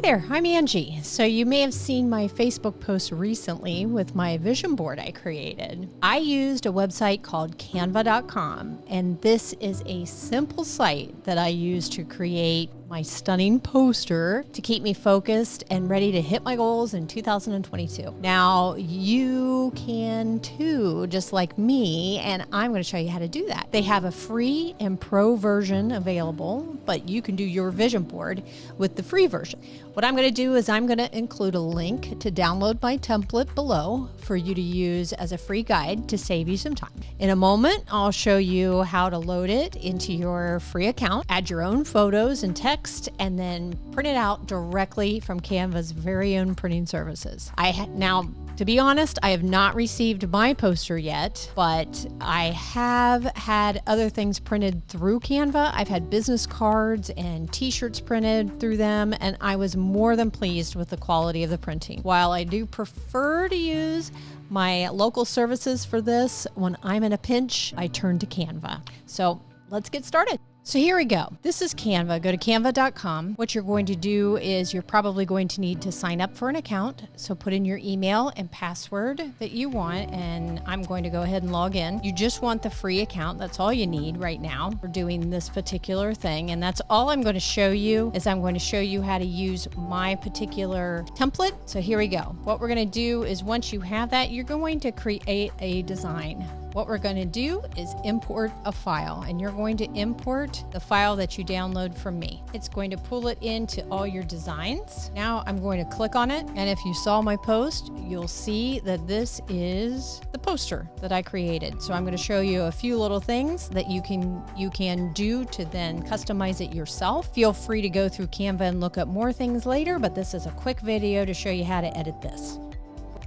there, I'm Angie. So you may have seen my Facebook post recently with my vision board I created. I used a website called canva.com, and this is a simple site that I use to create my stunning poster to keep me focused and ready to hit my goals in 2022. Now, you can too, just like me, and I'm going to show you how to do that. They have a free and pro version available, but you can do your vision board with the free version. What I'm going to do is I'm going to include a link to download my template below for you to use as a free guide to save you some time. In a moment, I'll show you how to load it into your free account, add your own photos and text, and then print it out directly from Canva's very own printing services. Now, to be honest, I have not received my poster yet, but I have had other things printed through Canva. I've had business cards and t-shirts printed through them, and I was more than pleased with the quality of the printing. While I do prefer to use my local services for this, when I'm in a pinch, I turn to Canva. So let's get started. So here we go. This is Canva. Go to canva.com. What you're going to do is you're probably going to need to sign up for an account. So put in your email and password that you want, and I'm going to go ahead and log in. You just want the free account. That's all you need right now for doing this particular thing. And that's all I'm going to show you is I'm going to show you how to use my particular template. So here we go. What we're going to do is once you have that, you're going to create a design. What we're going to do is import a file, and you're going to import the file that you download from me. It's going to pull it into all your designs. Now I'm going to click on it, and if you saw my post, you'll see that this is the poster that I created. So I'm going to show you a few little things that you can do to then customize it yourself. Feel free to go through Canva and look up more things later, but this is a quick video to show you how to edit this.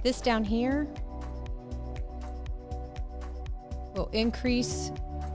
This down here will increase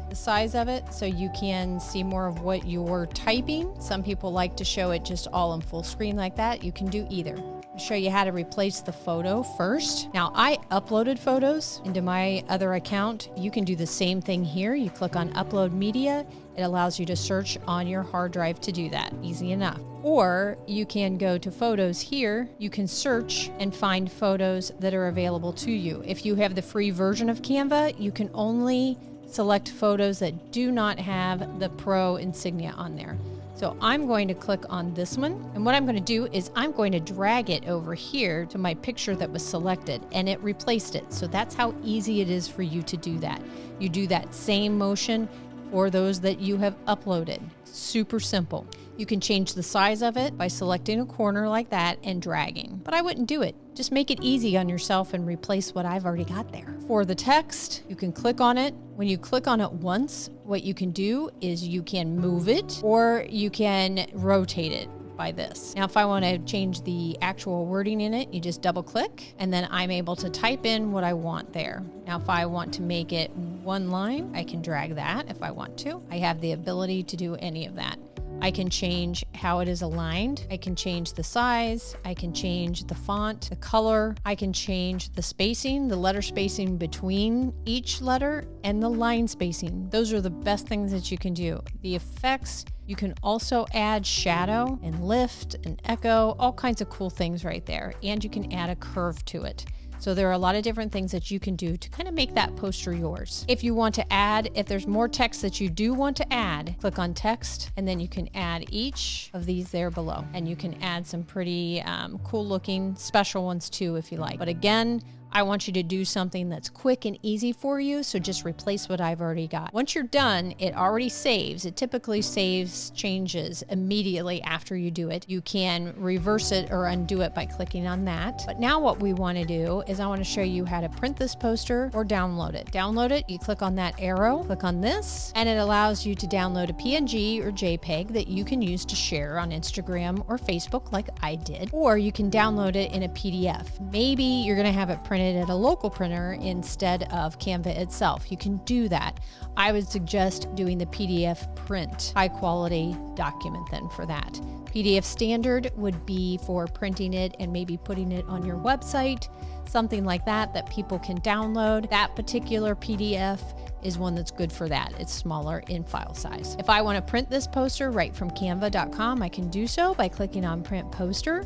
the size of it so you can see more of what you're typing. Some people like to show it just all in full screen like that. You can do either. I'll show you how to replace the photo first. Now, I uploaded photos into my other account. You can do the same thing here. You click on Upload Media. It allows you to search on your hard drive to do that. Easy enough. Or you can go to Photos here. You can search and find photos that are available to you. If you have the free version of Canva, you can only select photos that do not have the Pro insignia on there. So I'm going to click on this one, and what I'm going to do is I'm going to drag it over here to my picture that was selected, and it replaced it. So that's how easy it is for you to do that. You do that same motion for those that you have uploaded. Super simple. You can change the size of it by selecting a corner like that and dragging, but I wouldn't do it. Just make it easy on yourself and replace what I've already got there. For the text, you can click on it. When you click on it once, what you can do is you can move it or you can rotate it by this. Now, if I want to change the actual wording in it, you just double click and then I'm able to type in what I want there. Now, if I want to make it one line, I can drag that if I want to. I have the ability to do any of that. I can change how it is aligned. I can change the size. I can change the font, the color. I can change the spacing, the letter spacing between each letter, and the line spacing. Those are the best things that you can do. The effects, you can also add shadow and lift and echo, all kinds of cool things right there. And you can add a curve to it. So there are a lot of different things that you can do to kind of make that poster yours. If you want to add, if there's more text that you do want to add, click on text, and then you can add each of these there below. And you can add some pretty cool looking special ones too if you like. But again, I want you to do something that's quick and easy for you, so just replace what I've already got. Once you're done, it already saves. It typically saves changes immediately after you do it. You can reverse it or undo it by clicking on that. But now what we want to do is I want to show you how to print this poster or download it. Download it, you click on that arrow, click on this, and it allows you to download a PNG or JPEG that you can use to share on Instagram or Facebook like I did, or you can download it in a PDF. Maybe you're going to have it printed it at a local printer instead of Canva itself. You can do that. I would suggest doing the PDF print, high quality document then for that. PDF standard would be for printing it and maybe putting it on your website, something like that people can download. That particular PDF is one that's good for that. It's smaller in file size. If I want to print this poster right from canva.com, I can do so by clicking on print poster.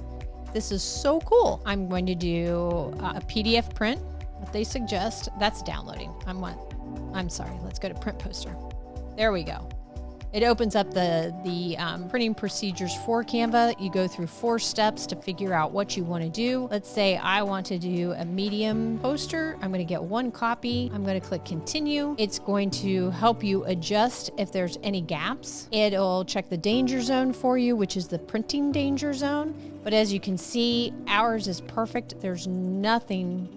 This is so cool. I'm going to do a PDF print, what they suggest. That's downloading. I'm sorry, let's go to print poster. There we go. It opens up the printing procedures for Canva. You go through 4 steps to figure out what you want to do. Let's say I want to do a medium poster. I'm going to get 1 copy. I'm going to click continue. It's going to help you adjust if there's any gaps. It'll check the danger zone for you, which is the printing danger zone. But as you can see, ours is perfect. There's nothing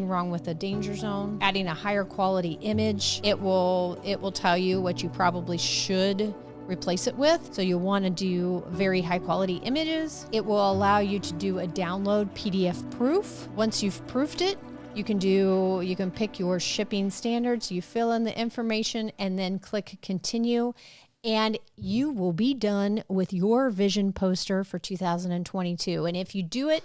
wrong with the danger zone. Adding a higher quality image, it will tell you what you probably should replace it with. So you'll want to do very high quality images. It will allow you to do a download PDF proof. Once you've proofed it, you can pick your shipping standards. You fill in the information and then click continue. And you will be done with your vision poster for 2022. And if you do it,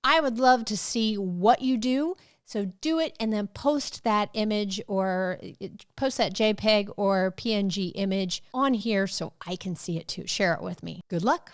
I would love to see what you do. So do it and then post that image or post that JPEG or PNG image on here so I can see it too. Share it with me. Good luck.